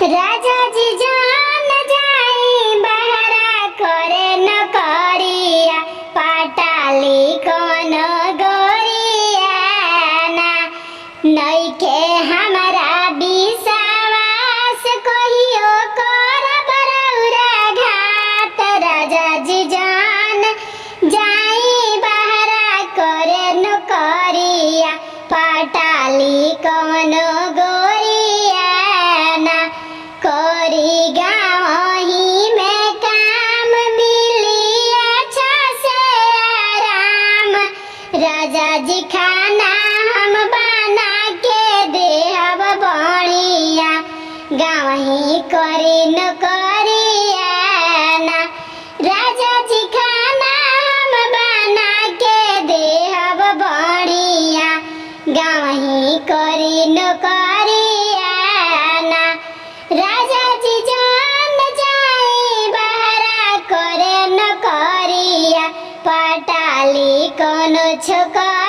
राजा जी जान जाई बहरा करे न करिया पाटाली कौन गोरिया ना नइखे हमारा विश्वास कहियो कर बरौरा घात। राजा जी जान जाई बहरा करे न करिया पाटाली कौन गोरिया ना करी गाँव ही में काम मिली अच्छा से आराम। राजा जी खाना हम बना के देहब बढ़िया गाँव ही करी न करिया ना। राजा जी खाना हम बना के देहब बढ़िया गाँव ही करी न करिया ना। राजा जी जान जाई बहरा करे न करिया पाटाली कौन छोकरिया।